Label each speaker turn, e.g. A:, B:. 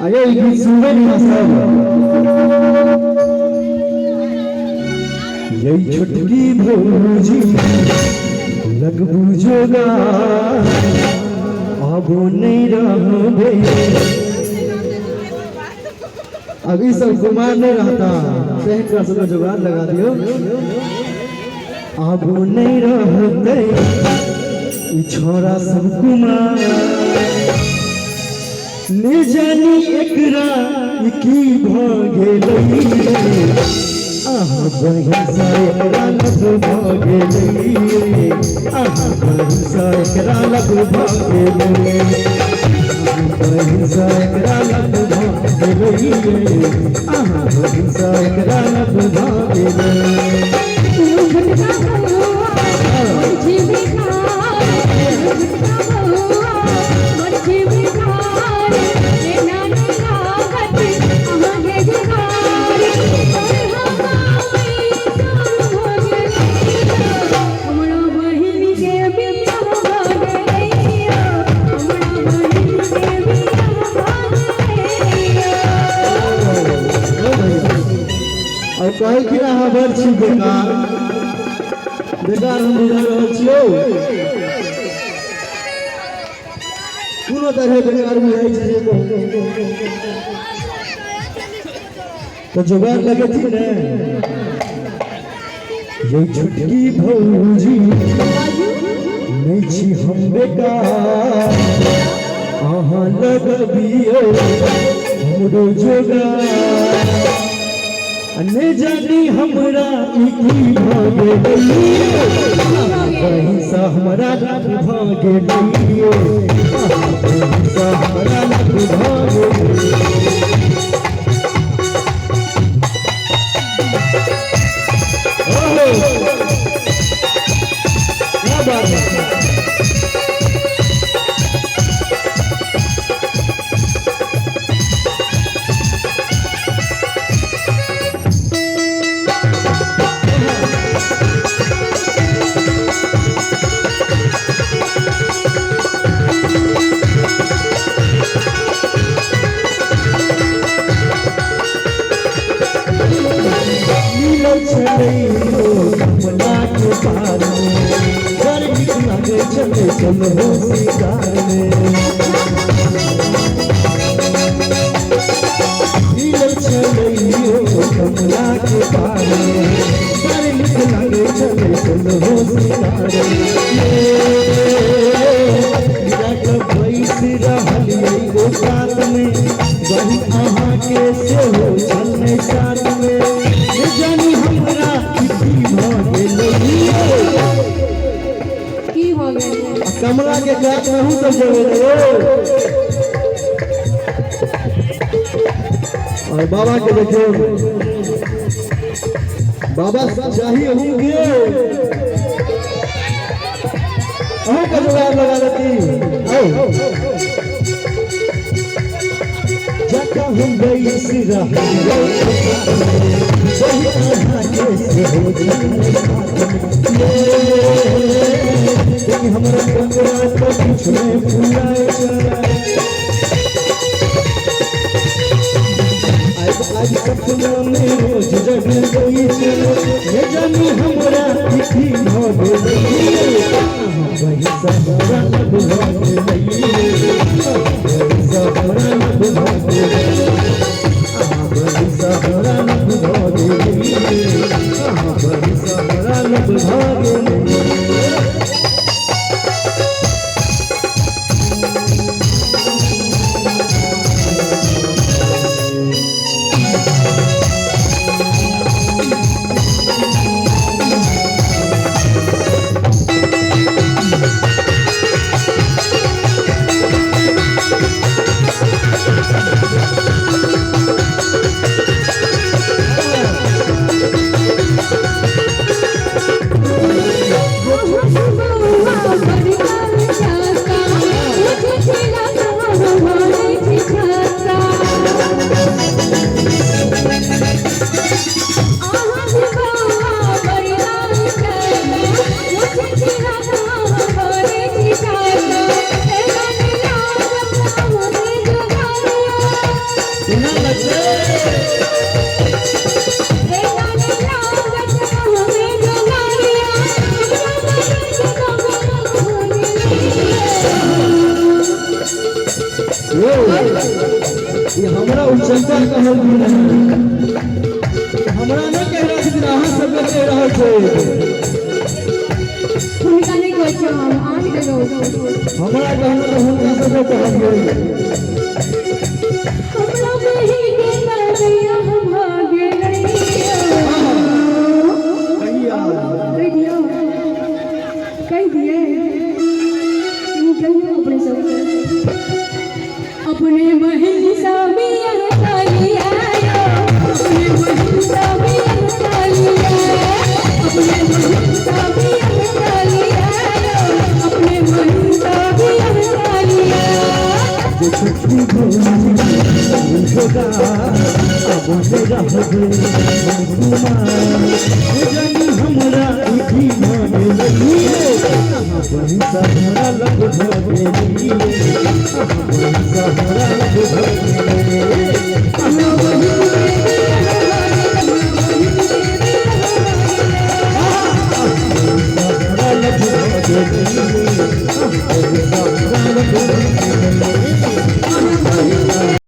A: आयो ये सुनबे नहीं सब यही छुटकी भौजी लगबू जोगा अब नहीं रहबे अभी सब कुमार नहीं रहता सही का सब जुगाड़ लगा दियो अब नहीं रहते ई छोरा सब कुमार ले जानी एकरा की भ गेलै आहा बहिसा एकरा लग भ गेलै आहा बहिसा एकरा लग भ गेलै बहिसा एकरा लग भ गेलै आहा बहिसा एकरा लग भ गेलै कहे कि हमार छी बेकार बेकार हम बुझा रहल छियो कोनो तरह बेकार बुझाई छै तो जुगाड़ लगे थी ने ये छुटकी भौजी नहीं छी हम बेकार आहा लगबियो हमरो जोगाड़ ने जानी हमरा की भागे गई बहिसा हमरा भागे गई बहिसा हमरा भागे क्या बात है चल हो सिगार में चलियो कमला के पार में लगे चले चल हो सिगार बैस रहल वो साथ में वही अहाँ के से हो चलने साथ में जानी हमरा कमला के गात में हूँ तो जेबे और बाबा के देखो बाबा चाहिए होंगे अहू का जुगाड़ लगा लेती जका हम बैस हमरा कंगना को पिछले फुलाए आज सपना में रोज जग गई ये जानी हमरा की भागे गई बहिसा हमरा लग भागे गई बहिसा हमरा लग भागे गई बहिसा हमरा लग भागे गई बहिसा हमरा लग भागे गई ये हमरा उच्चता कहल भी नहीं, हमरा नहीं कह रहा कि अहाँ सब कह रहा छे।
B: उनका नहीं कोई छो आन के लोग
A: हमरा कहना तो हुनका सब कहल
B: हमरा वही के नैया हम भागे नैया कह दिए अपने सब अपने बहन सामी काली आयो अपने बहन सामी काली आयो अपने बहन सामी काली आयो अपने बहन सामी काली आयो
A: जो छुट्टी होगा अब मेरा हो जानी हमरा उठी माने लगी वही हमरा लग भगे हमरा लग भगे